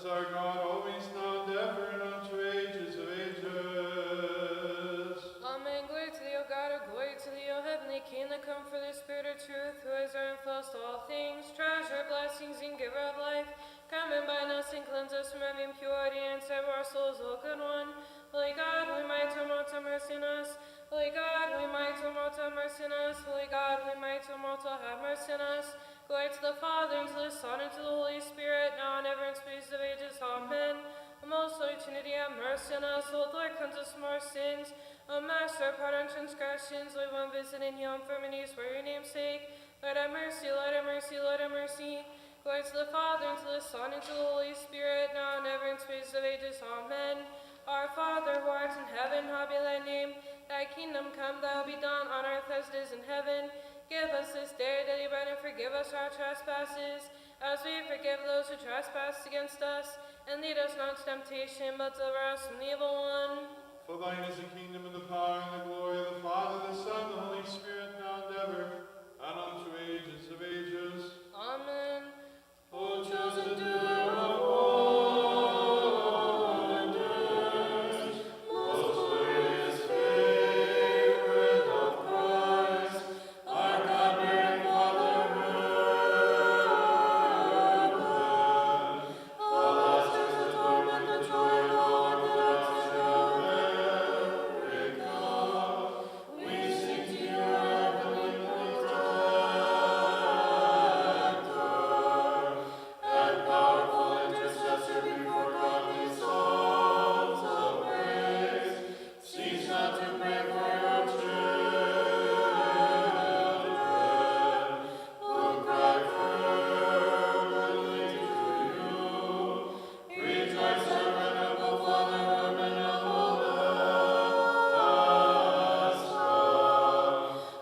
is our God, always now and ever, and unto ages of ages. Amen. Glory to thee, O God, or glory to thee, O heavenly King, that come for the Spirit of truth, who is our influence to all things, treasure, blessings, and giver of life. Come and bind us and cleanse us from every impurity, and save our souls, O good one. Holy God, holy mighty, have mercy on us. Holy God, holy mighty, have mercy on us. Holy God, holy mighty, have mercy on us. Glory to the Father, and to the Son, and to the Holy Spirit, now and ever, in space of ages. Amen. O most holy Trinity, have mercy on us. O Lord, cleanse us from our sins. O Master, pardon transgressions. Lord, one visit and heal infirmities for your name's sake. Lord, have mercy, Lord, have mercy, Lord, have mercy. Glory to the Father, and to the Son, and to the Holy Spirit, now and ever, in space of ages. Amen. Our Father, who art in heaven, hallowed be thy name. Thy kingdom come, thy will be done, on earth as it is in heaven. Give us this day our daily bread, and forgive us our trespasses, as we forgive those who trespass against us. And lead us not into temptation, but deliver us from the evil one. For thine is the kingdom, and the power, and the glory of the Father, the Son, and the Holy Spirit, now and ever, and unto ages of ages. Amen. O chosen doer of wonders, most glorious favorite of Christ, our God-bearing Fatherhood, all masters of torment, the joy of all orthodox America, we sing to you, our heavenly protector, and powerful intercessor before God, these songs of praise. Cease not to pray for your children, who cry fervently to you. Rejoice, our venerable Father, Herman of Alaska,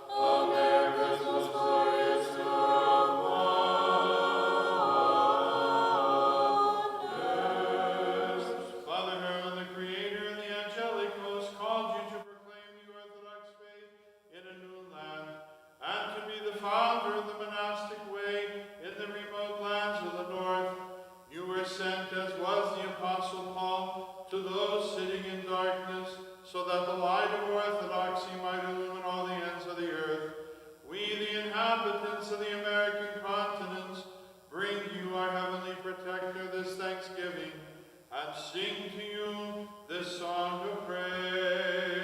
America's most glorious tour of wonders. Father Herman, the Creator and the angelic host, called you to proclaim the Orthodox faith in a new land, and to be the founder of the monastic way in the remote lands of the north. You were sent, as was the Apostle Paul, to those sitting in darkness, so that the light of orthodoxy might illumine all the ends of the earth. We, the inhabitants of the American continents, bring you, our heavenly protector, this thanksgiving, and sing to you this song of praise.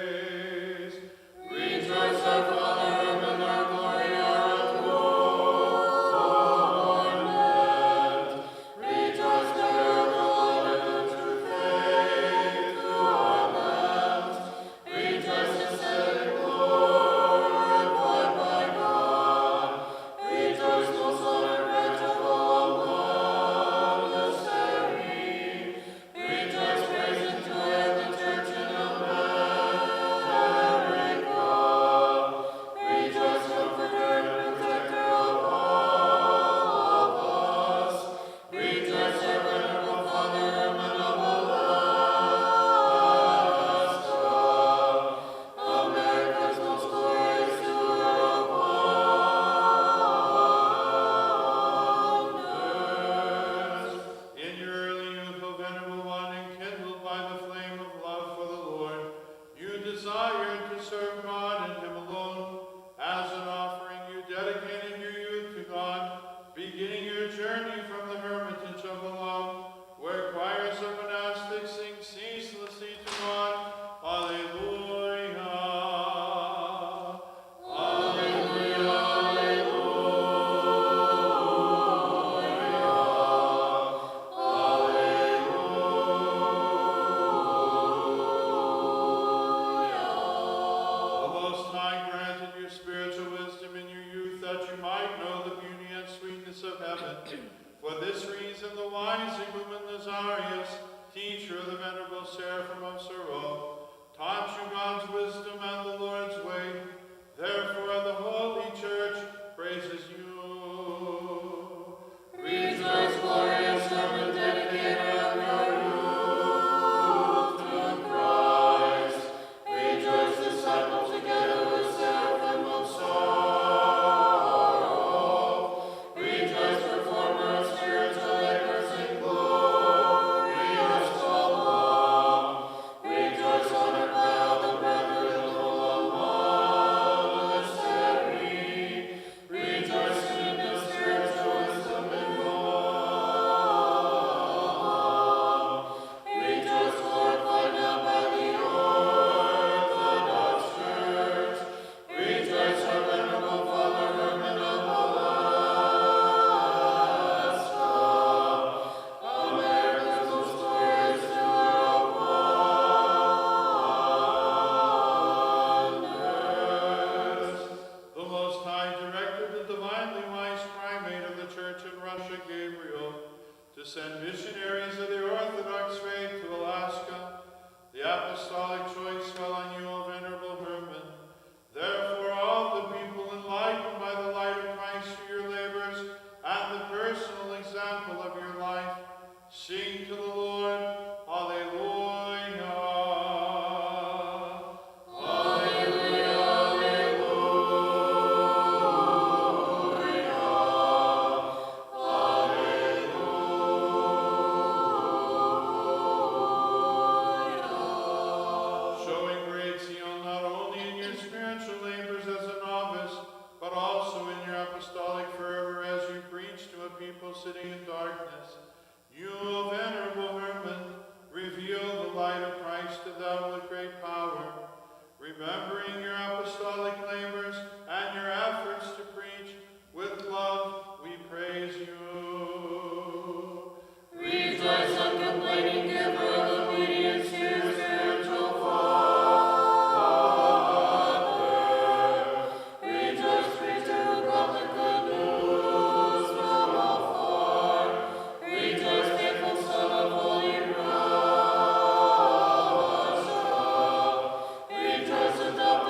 Rejoice, our Father, Herman, our glory, our adornment. Rejoice, bearer of the light and the true faith to our lands. Rejoice, ascetic glorified by God. Rejoice, most honored branch of all monastery. Rejoice, praise and joy of the Church in America. Rejoice, comforter and protector of all of us. Rejoice, our venerable Father, Herman of Alaska, America's most glorious tour of wonders. In your early youth, O venerable one, enkindled by the flame of love for the Lord, you desired to serve God and Him alone. As an offering, you dedicated your youth to God, beginning your journey from the hermitage of Balaam, where choirs of monastics sing ceaselessly to God. Alleluia. Alleluia, The Most High granted you spiritual wisdom in your youth, that you might know the beauty and sweetness of heaven. For this reason, the wise Igumen Lazarius, teacher of the venerable Seraphim of Sorrow, taught you God's wisdom and the Lord's way. Therefore, the Holy Church praises you. Rejoice, glorious Herman, dedicator of your youth to Christ. Rejoice, disciple, together with Seraphim of sorrow. Rejoice, performer of spiritual labors in glory. send missionaries of the Orthodox faith to Alaska. The apostolic choice fell on you, O Venerable Herman. Therefore, all the people enlightened by the light of Christ through your labors and the personal example of your life, sing to the Lord, Alleluia. Alleluia, alleluia. Showing great zeal not only in your spiritual labors as a novice, but also in your apostolic fervor as you preach to a people sitting in darkness, you, O Venerable Herman, reveal the light of Christ to them with great power. Remembering your apostolic labors and your efforts to preach, with love we praise you. Rejoice, uncomplaining giver of obedience to your spiritual Father. Rejoice, preacher who brought the good news from afar. Rejoice, faithful son of holy Russia. Rejoice, adopted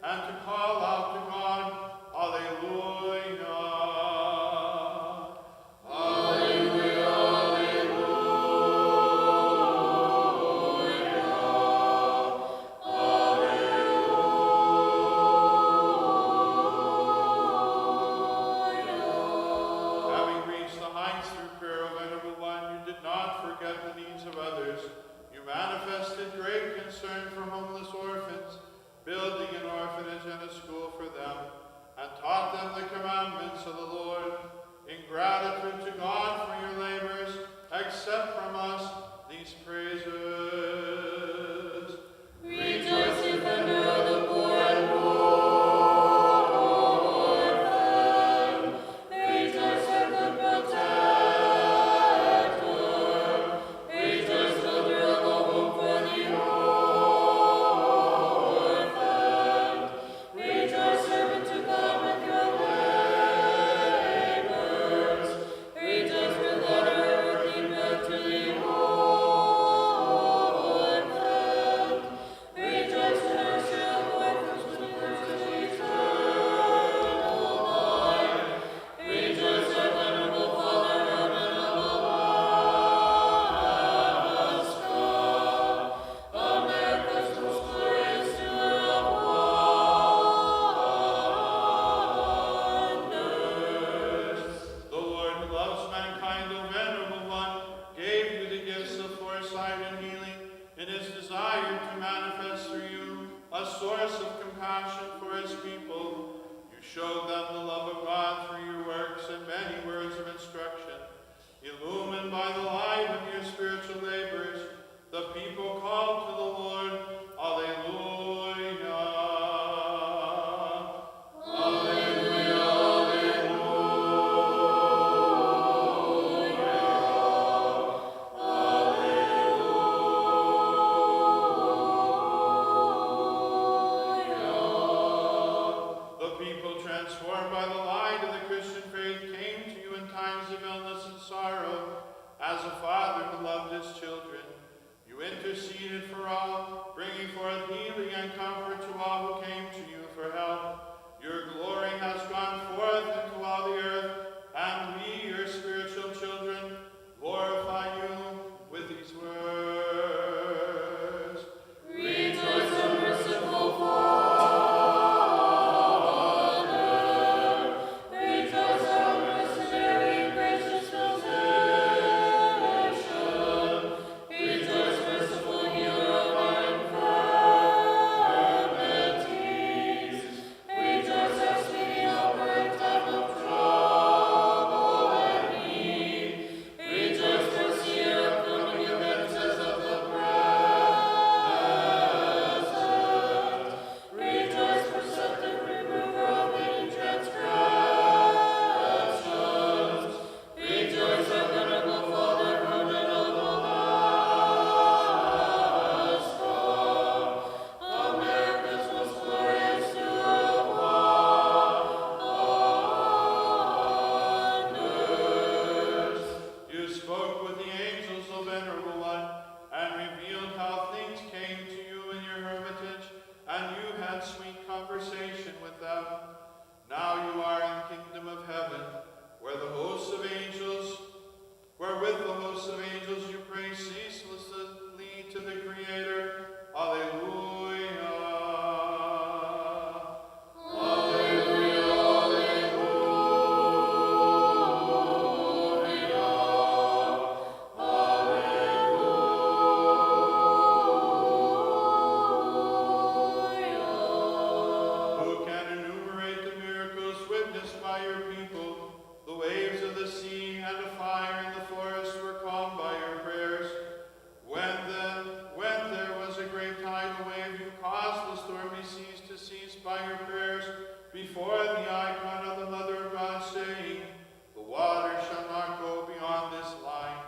and to call out to God. Alleluia. Alleluia, Having reached the heights through prayer, O Venerable One, you did not forget the needs of others. You manifested great concern for homeless orphans, building an orphanage and a school for them, and taught them the commandments of the Lord. In gratitude to God for your labors, accept from us these praises. rejoice in thunder of the poor and orphan. Rejoice, our good protector. Rejoice, builder of a home for the orphan. Rejoice, servant to God with your labors. Rejoice, provider of earthly bread to the orphan. Rejoice, nourisher of orphans with birth to eternal life. Rejoice, our venerable Father, Herman of Alaska. America's most glorious doer of wonders. The Lord who loves mankind, O Venerable One, gave you the gifts of foresight and healing in his desire to manifest through you a source of compassion for his people. You showed them the love of God through your works and many words of instruction. Illumined by the light of your spiritual labors, the people called to the Lord. Alleluia. The people, transformed by the light of the Christian faith, came to you in times of illness and sorrow. As a father who loved his children, you interceded for all, bringing forth healing and comfort to all who came to you for help. Your glory has gone forth into all the earth, and we, your spiritual children, glorify you with these words. Rejoice, O merciful Father. Rejoice, our mercenary and gracious physician. Rejoice, merciful healer of our infirmities. Rejoice, our speedy helper in time of trouble and need. Rejoice, mercier of coming events of the present. Rejoice, preceptive remover of hidden transgressions. Rejoice, our venerable Father, Herman of Alaska. America's most glorious doer of wonders. You spoke with the angels, O Venerable One, and revealed how things came to you in your hermitage, and you had sweet conversation with them. Now you are in the kingdom of heaven, where with the hosts of angels you pray ceaselessly to the Creator. Alleluia. Who can enumerate the miracles witnessed by your people? The waves of the sea and a fire in the forest were calmed by your prayers. When there was a great tidal wave, you caused the stormy seas to cease by your prayers before the icon of the Mother of God, saying, "The water shall not go beyond this line."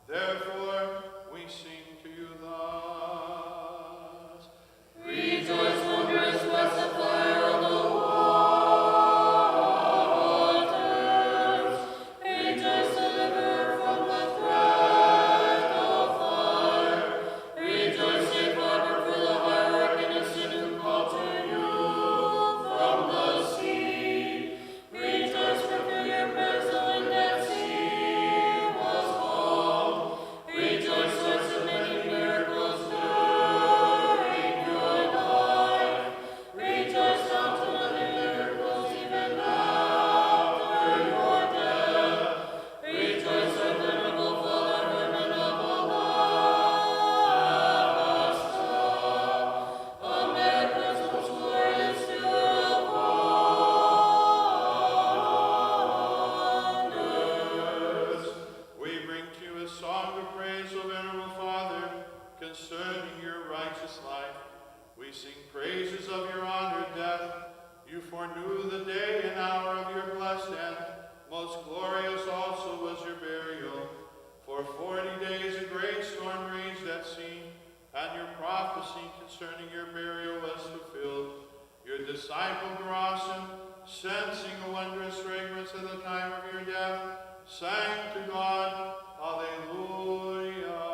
Therefore we sing to you thus. Rejoice, wondrous pacifier of the waters. Rejoice, deliverer from the threat of fire. Rejoice, safe harbor for the hierarch innocent who call to you. of your honored death, you foreknew the day and hour of your blessed end. Most glorious also was your burial. For 40 days a great storm raged at sea, and your prophecy concerning your burial was fulfilled. Your disciple Gerasim, sensing a wondrous fragrance at the time of your death, sang to God, Alleluia.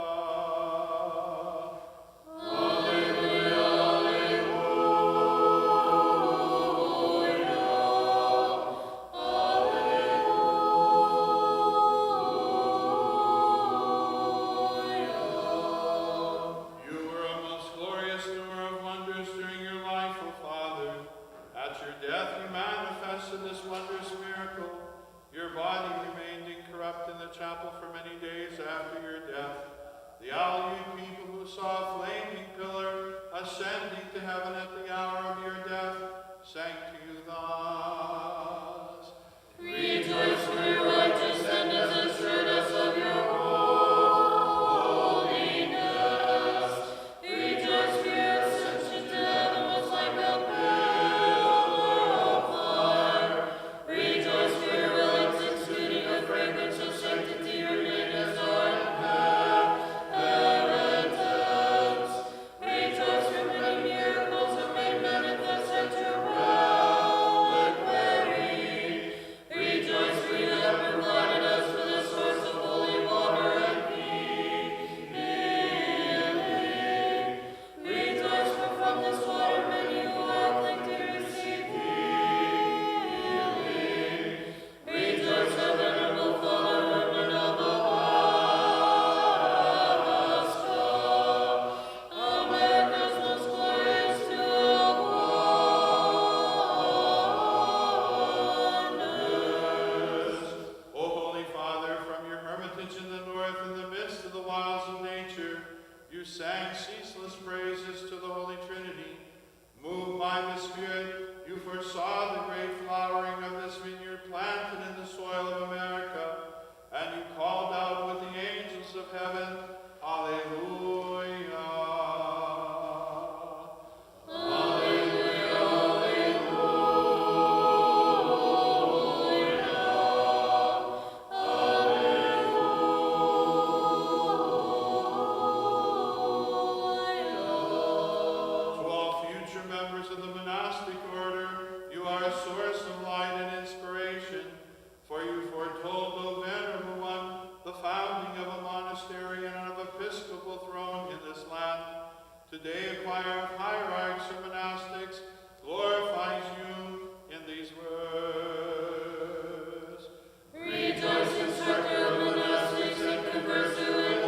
Chapel for many days after your death. The Aleut people who saw a flaming pillar ascending to heaven at the hour of your death sang to you thus. Rejoice for your righteous and has assured us of your holiness. Rejoice for your ascension to heaven was like a pillar of fire. Rejoice for your relics exuding a fragrance of sanctity, your name is our inheritance. Rejoice for many miracles are made manifest at your reliquary. Rejoice for you have provided us with a source of holy water and healing. Rejoice for from this water many who are afflicted receive healing. Rejoice, O venerable Father, remnant of Alaska, America's most glorious tour of wonders. O Holy Father, from your hermitage in the north, in the midst of the wilds of nature, you sang ceaseless praises to the Holy Trinity. Moved by the Spirit, you foresaw the great flowering of this vineyard planted in the soil of America, and you called out with the angels of heaven, Alleluia. To all future members of the monastic order, you are a source of light and inspiration, for you foretold, O Venerable One, the founding of a monastery and of episcopal throne in this land. Today a choir of hierarchs and monastics glorifies you in these words. Rejoice, instructor of monastics, and converser with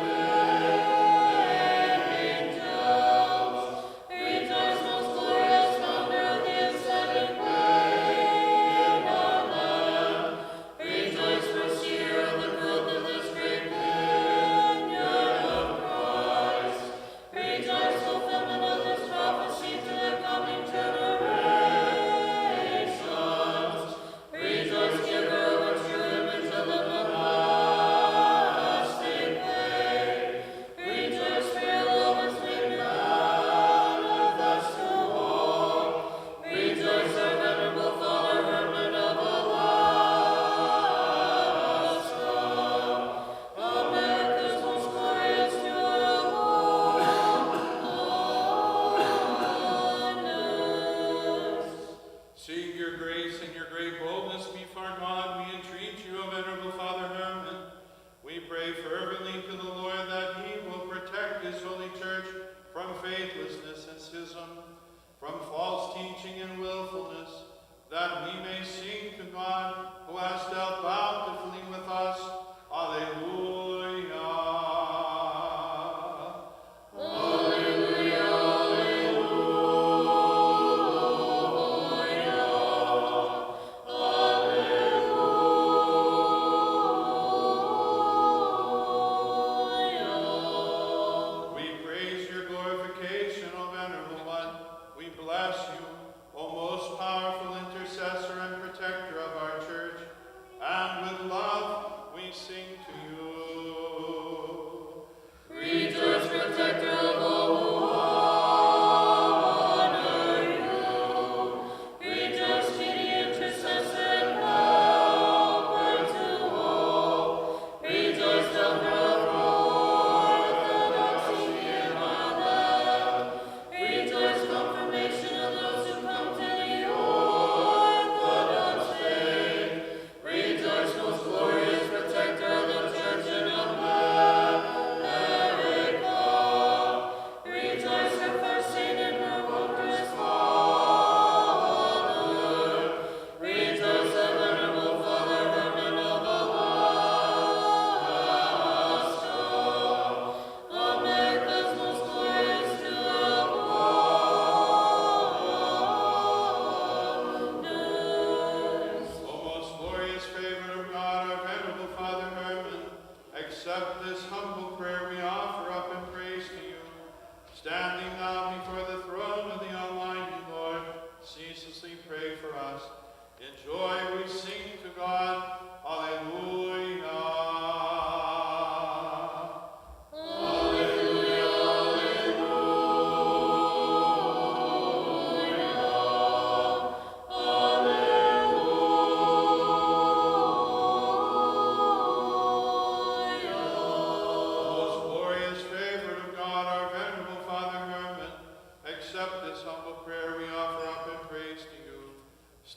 angels. Rejoice, most glorious founder of the ascending way in our land. Rejoice, foreseer of the growth of this great vineyard of Christ. Rejoice, fulfillment of this prophecy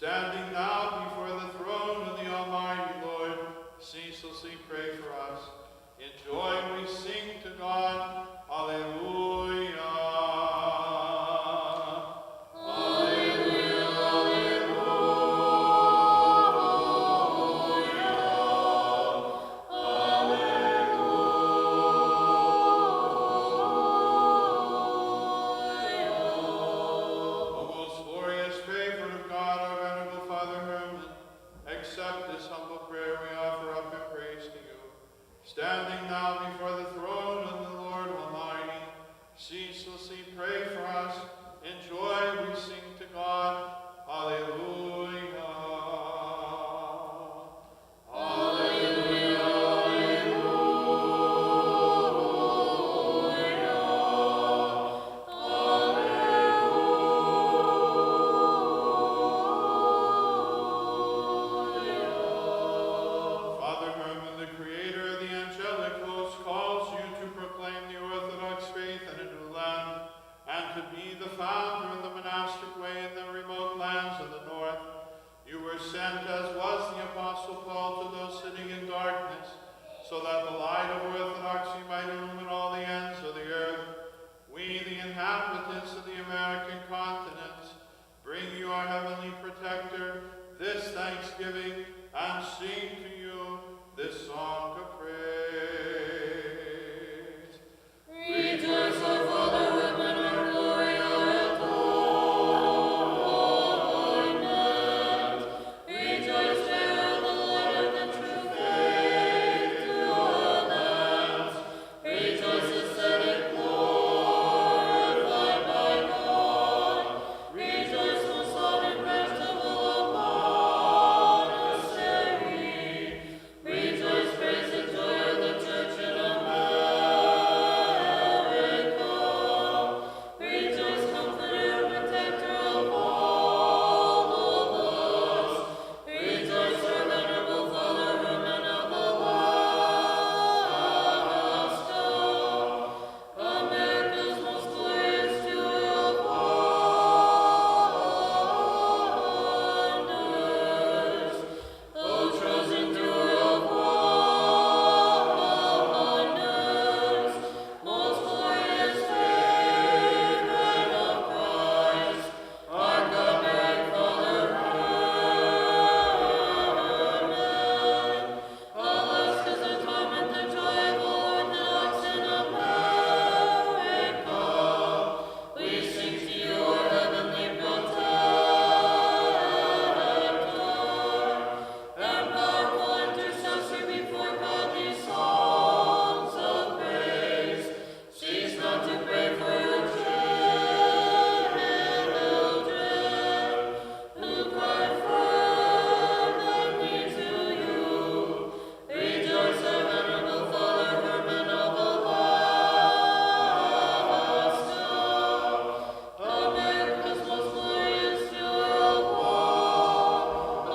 Standing now before the throne of the Almighty Lord, ceaselessly pray for us. In joy we sing to God, Alleluia. Standing now before the throne of the Lord Almighty, ceaselessly pray for us. In joy we sing to God, Alleluia. Alleluia, alleluia. Father Herman, the creator of the angelic host, calls you to proclaim the Orthodox faith in a new land, and to be the founder of the monastic way in the remote lands of the north. You were sent, as was the Apostle Paul, to those sitting in darkness, so that the light of orthodoxy might illumine all the ends of the earth. We, the inhabitants of the American continent, bring you, our heavenly protector, this thanksgiving, and sing to you this song of praise. Rejoice, O Father, women, our glory, our adornment. Rejoice, herald the light of the true faith to all lands. Rejoice, ascetic, glorified by God. Rejoice, most honored vegetable of monastery. Rejoice, praise and joy of the Church in America. Rejoice, comforter and protector of all of us. Rejoice, our venerable Father Herman of Alaska, America's most glorious doer of wonders. O chosen doer of wonders, most glorious favorite of Christ, our God-bearing Father Herman, Alaska's atonement, the joy of all Orthodox in America. We sing to you, our heavenly protector, and powerful intercessor before God, these songs of praise. Cease not to pray for your children, who cry fervently to you. Rejoice, our venerable Father Herman of Alaska, America's most glorious doer of wonders.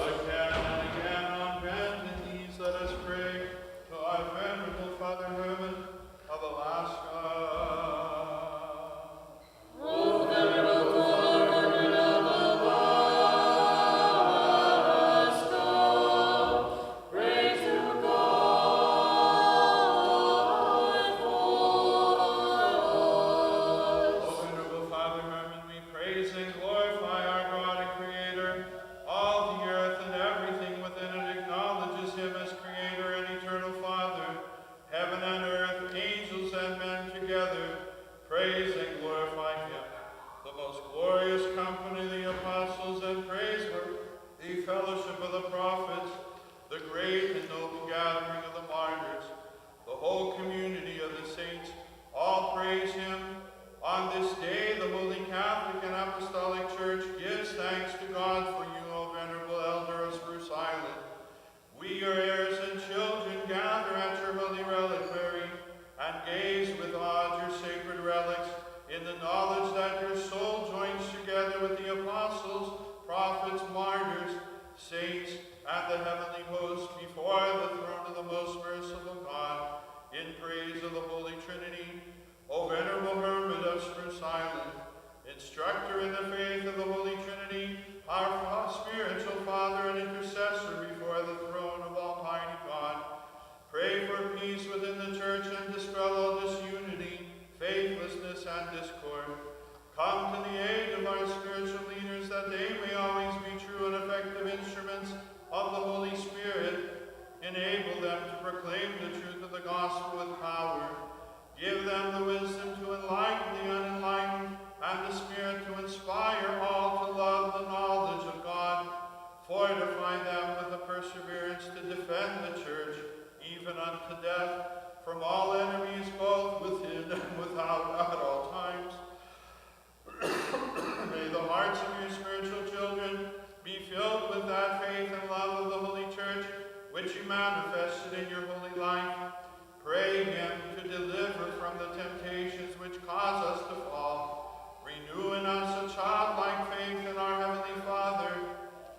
Again and again on bended knees let us pray to our venerable Father Herman of Alaska. O venerable Father Herman of Alaska, pray to God for us. O venerable Father Herman, we praise and glorify our God and Creator. All the earth and everything within it acknowledges Him as Creator and Eternal Father. Heaven and earth, angels and men together, praise and glorify Him. The most glorious company of the apostles and praiseworthy fellowship of the prophets, the great and noble gathering of the martyrs, the whole community of the saints, all praise Him. On this day, the Holy Catholic and Apostolic Church gives thanks to God for you, O venerable elder of Spruce Island. We, your heirs and children, gather at your holy reliquary and gaze with awe at your sacred relics in the knowledge that your soul joins together with the apostles, prophets, martyrs, saints, and the heavenly host before the throne of the most merciful God in praise of the Holy Trinity. O venerable instructor in the faith of the Holy Trinity, our spiritual Father and intercessor before the throne of Almighty God. Pray for peace within the church and dispel all disunity, faithlessness, and discord. Come to the aid of our spiritual leaders that they may always be true and effective instruments of the Holy Spirit. Enable them to proclaim the truth of the gospel with power. Give them the wisdom to enlighten the unenlightened and the Spirit to inspire all to love the knowledge of God. Fortify them with the perseverance to defend the church, even unto death, from all enemies both within and without at all times. May the hearts of your spiritual children be filled with that faith and love of the Holy Church, which you manifested in your holy life. Pray him to deliver from the temptations which cause us to fall. Renew in us a childlike faith in our Heavenly Father.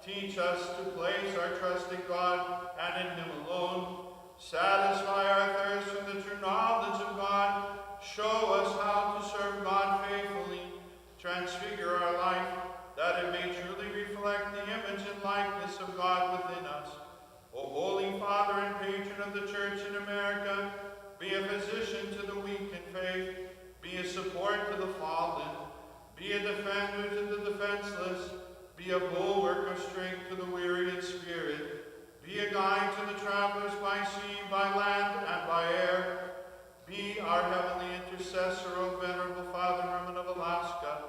Teach us to place our trust in God and in him alone. Satisfy our thirst for the true knowledge of God. Show us how to serve God faithfully. Transfigure our life, that it may truly reflect the image and likeness of God within us. O Holy Father and patron of the Church in America, be a physician to the weak in faith, be a support to the fallen, be a defender to the defenseless, be a bulwark of strength to the weary in spirit, be a guide to the travelers by sea, by land, and by air. Be our heavenly intercessor, O Venerable Father Herman of Alaska.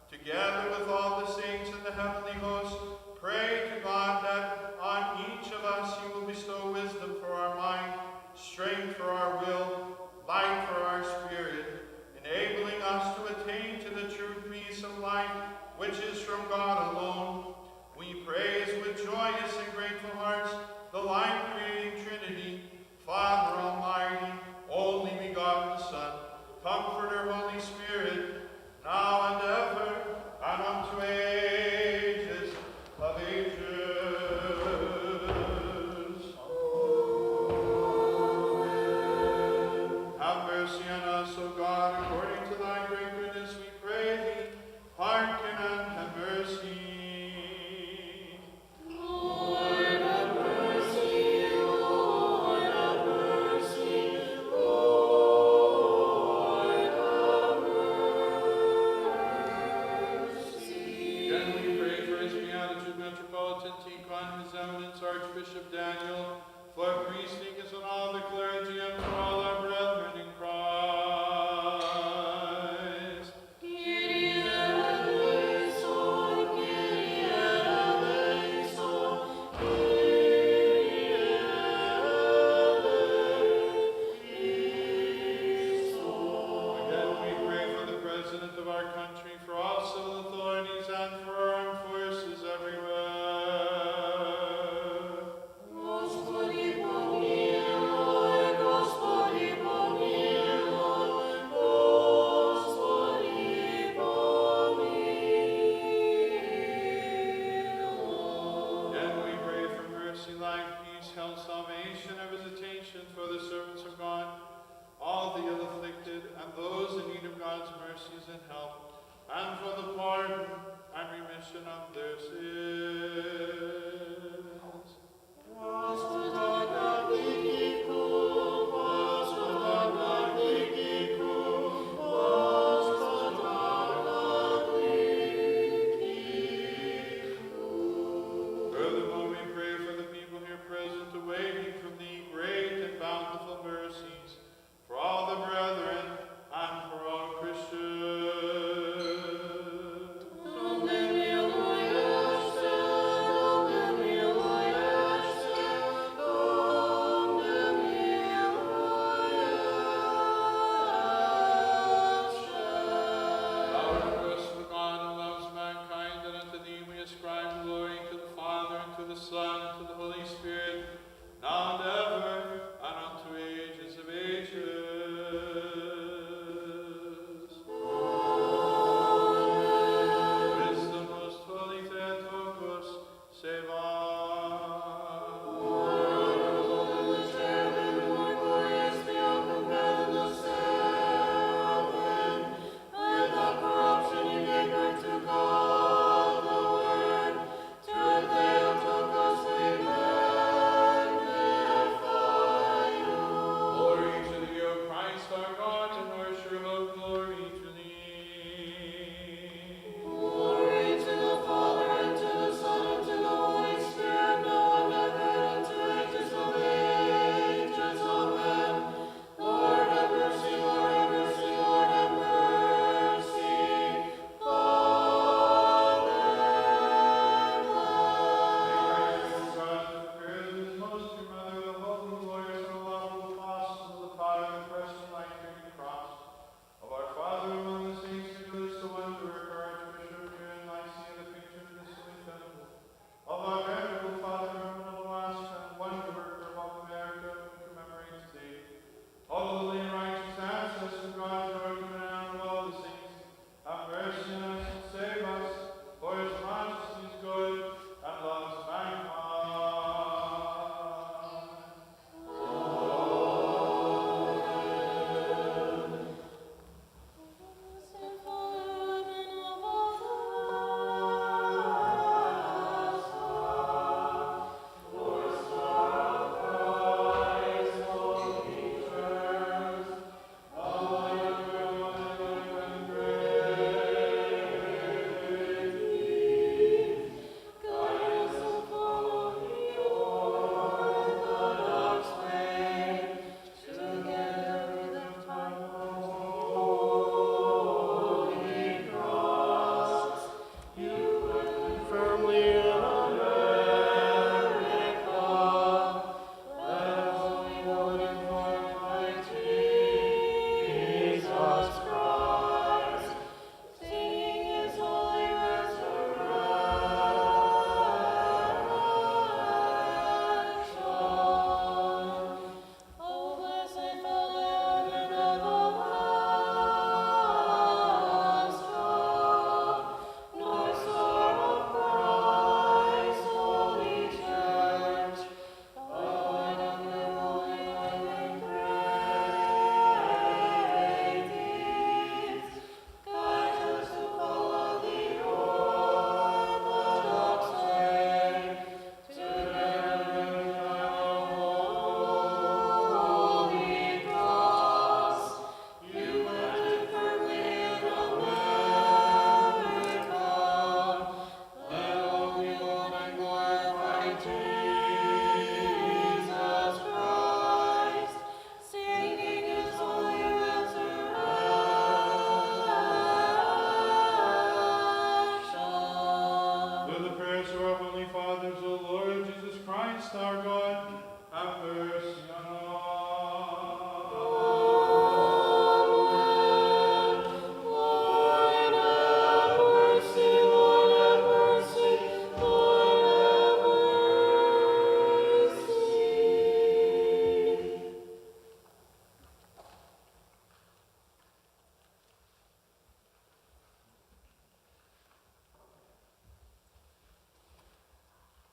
Together with all the saints in the heavenly host, pray to God that on each of us he will bestow wisdom for our mind, strength for our will, light for our spirit, enabling us to attain to the true peace of life, which is from God alone. We praise with joyous and grateful hearts the life-creating Trinity, Father Almighty, only begotten Son, Comforter, Holy Spirit, now and ever, and unto ages of ages. Have mercy on us, O God, according to thy great goodness, we pray thee. Hearken and have mercy. Lord, have mercy. Lord, have mercy. Lord, have mercy. Again we pray for his Beatitude Metropolitan Tikhon, his Eminence Archbishop Daniel, for priest deacons and all the clergy, and for all our brethren in Christ. Kyrie eleison, Kyrie eleison, Kyrie eleison. Again we pray for the President of our country, for all civil authorities, and for our armed forces everywhere. Господи помилуй, Господи помилуй, Господи помилуй. Again we pray for mercy, life, peace, health, salvation, and visitation for the servants of God, all the ill-afflicted, and those in need of God's mercies and help, and for the pardon and remission of their sins.